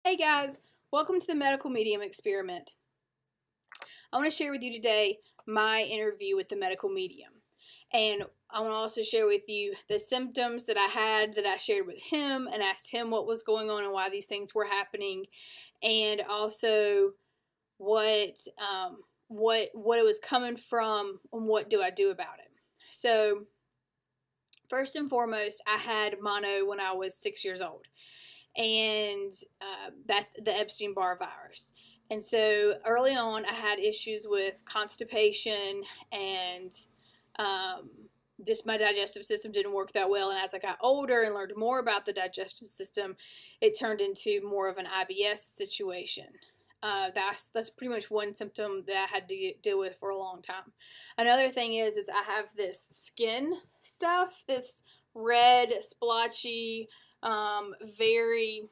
Hey guys, welcome to the Medical Medium Experiment. I want to share with you today my interview with the medical medium. And I want to also share with you the symptoms that I had that I shared with him and asked him what was going on and why these things were happening, and also what what it was coming from and what do I do about it. So first and foremost, I had mono when I was 6 years old, and that's the Epstein-Barr virus. And so early on, I had issues with constipation and um, just my digestive system didn't work that well. And as I got older and learned more about the digestive system, it turned into more of an IBS situation. That's pretty much one symptom that I had to deal with for a long time. Another thing is I have this skin stuff, this red splotchy, very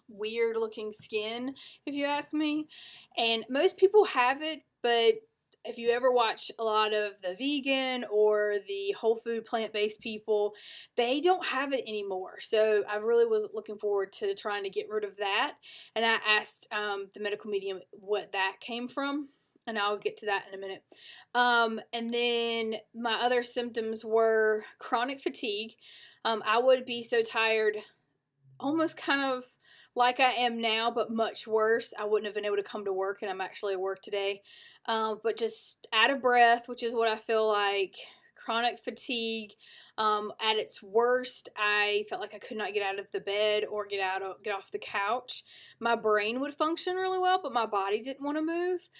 weird looking skin, if you ask me. And most people have it, but if you ever watch a lot of the vegan or the whole food plant-based people, they don't have it anymore. So I really was looking forward to trying to get rid of that. And I asked the medical medium what that came from, and I'll get to that in a minute. And then my other symptoms were chronic fatigue. I would be so tired, almost kind of like I am now, but much worse. I wouldn't have been able to come to work, and I'm actually at work today. But just out of breath, which is what I feel like, chronic fatigue. At its worst, I felt like I could not get out of the bed or get off the couch. My brain would function really well, but my body didn't want to move.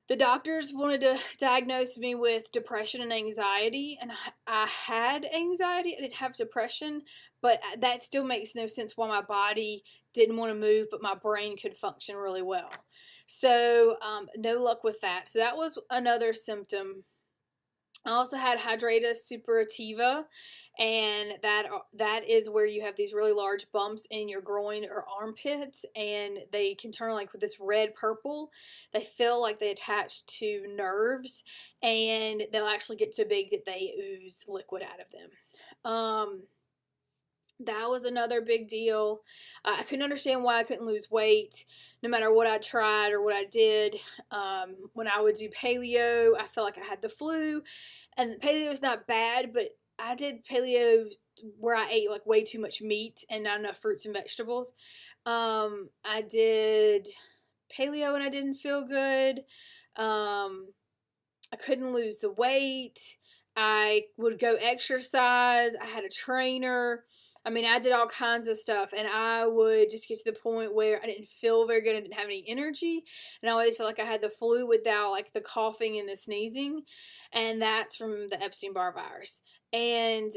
The doctors wanted to diagnose me with depression and anxiety, and I had anxiety. I didn't have depression, but that still makes no sense why my body didn't want to move, but my brain could function really well. So, no luck with that. So, that was another symptom. I also had hidradenitis suppurativa, and that is where you have these really large bumps in your groin or armpits, and they can turn like with this red purple. They feel like they attach to nerves, and they'll actually get so big that they ooze liquid out of them. That was another big deal. I couldn't understand why I couldn't lose weight no matter what I tried or what I did. When I would do paleo, I felt like I had the flu. And paleo is not bad, but I did paleo where I ate like way too much meat and not enough fruits and vegetables. I did paleo and I didn't feel good. I couldn't lose the weight. I would go exercise. I had a trainer. I mean, I did all kinds of stuff, and I would just get to the point where I didn't feel very good. I didn't have any energy, and I always felt like I had the flu without like the coughing and the sneezing, and that's from the Epstein-Barr virus. And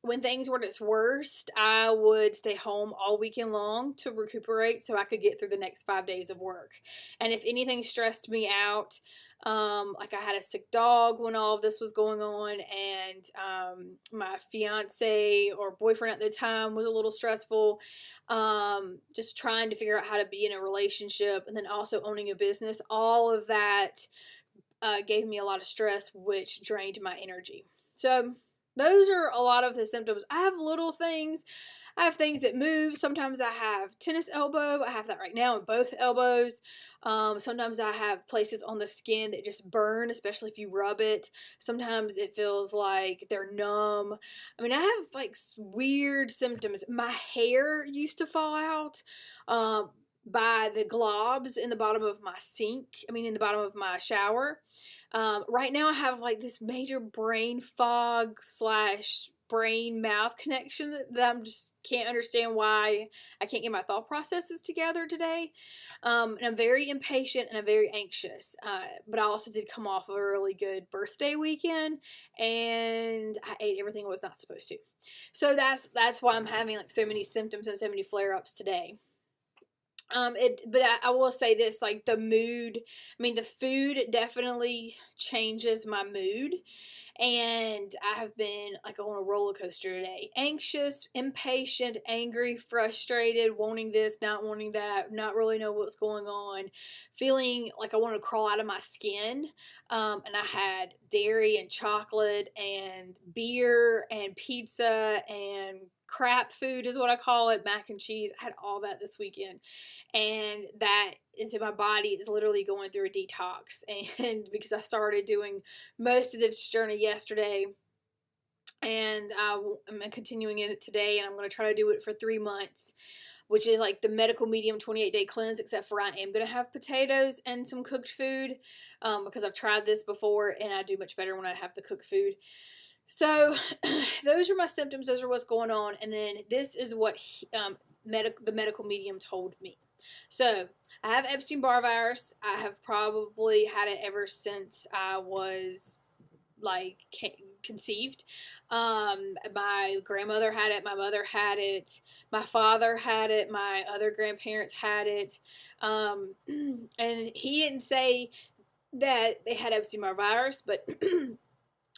when things were at its worst, I would stay home all weekend long to recuperate so I could get through the next 5 days of work. And if anything stressed me out, like I had a sick dog when all of this was going on, and my fiance or boyfriend at the time was a little stressful. Just trying to figure out how to be in a relationship, and then also owning a business. All of that gave me a lot of stress, which drained my energy. So those are a lot of the symptoms. I have little things. I have things that move. Sometimes I have tennis elbow. I have that right now in both elbows. Sometimes I have places on the skin that just burn, especially if you rub it. Sometimes it feels like they're numb. I mean, I have like weird symptoms. My hair used to fall out. By the globs in the bottom of my sink, in the bottom of my shower. Right now I have like this major brain fog slash brain mouth connection that I'm just can't understand why I can't get my thought processes together today. And I'm very impatient and I'm very anxious. But I also did come off of a really good birthday weekend, and I ate everything I was not supposed to. So that's why I'm having like so many symptoms and so many flare-ups today. But I will say this, like the mood, the food definitely changes my mood. And I have been like on a roller coaster today. Anxious, impatient, angry, frustrated, wanting this, not wanting that, not really know what's going on, feeling like I want to crawl out of my skin. And I had dairy and chocolate and beer and pizza and crap food is what I call it, mac and cheese. I had all that this weekend, and that is my body is literally going through a detox. And because I started doing most of this journey yesterday, and I'm continuing it today, and I'm going to try to do it for 3 months, which is like the medical medium 28-day cleanse, except for I am going to have potatoes and some cooked food, because I've tried this before and I do much better when I have the cooked food. So those are my symptoms. Those are what's going on. And then this is what the medical medium told me. So I have Epstein-Barr virus. I have probably had it ever since I was like conceived. My grandmother had it, my mother had it, my father had it, my other grandparents had it, and he didn't say that they had Epstein-Barr virus, but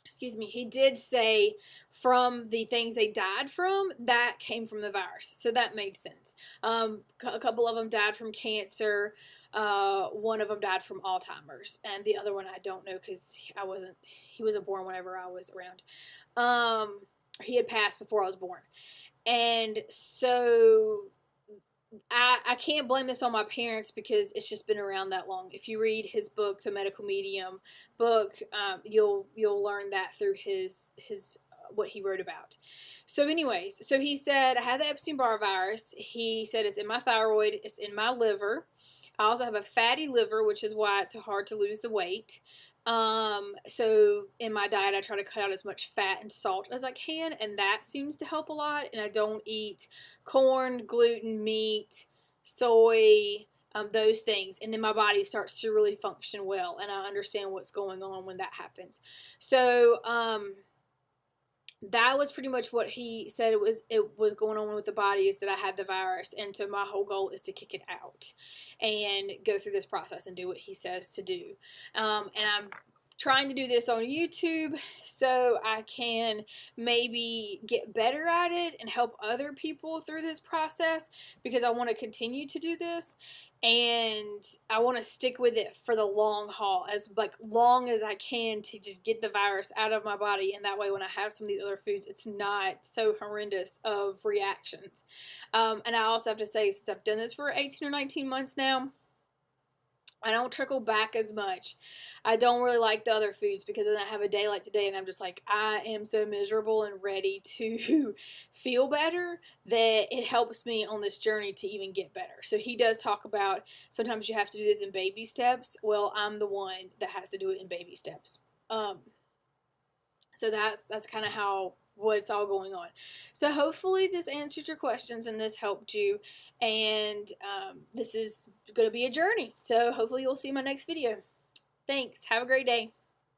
excuse me, he did say from the things they died from, that came from the virus. So that makes sense. A couple of them died from cancer. One of them died from Alzheimer's, and the other one I don't know because he wasn't born whenever I was around. He had passed before I was born. And so I can't blame this on my parents because it's just been around that long. If you read his book, The Medical Medium book, you'll learn that through his what he wrote about. So anyways, so he said I had the Epstein-Barr virus. He said it's in my thyroid, it's in my liver. I also have a fatty liver, which is why it's so hard to lose the weight. So in my diet, I try to cut out as much fat and salt as I can, and that seems to help a lot. And I don't eat corn, gluten, meat, soy, those things. And then my body starts to really function well, and I understand what's going on when that happens. So, that was pretty much what he said it was going on with the body, is that I had the virus, and so my whole goal is to kick it out and go through this process and do what he says to do. And I'm trying to do this on YouTube so I can maybe get better at it and help other people through this process, because I want to continue to do this, and I want to stick with it for the long haul, as like long as I can, to just get the virus out of my body, and that way when I have some of these other foods, it's not so horrendous of reactions. And I also have to say, since I've done this for 18 or 19 months now, I don't trickle back as much. I don't really like the other foods, because then I have a day like today and I'm just like, I am so miserable and ready to feel better, that it helps me on this journey to even get better. So he does talk about sometimes you have to do this in baby steps. Well, I'm the one that has to do it in baby steps. So that's kind of how what's all going on. So hopefully this answered your questions and this helped you, and this is going to be a journey, so hopefully you'll see my next video. Thanks. Have a great day.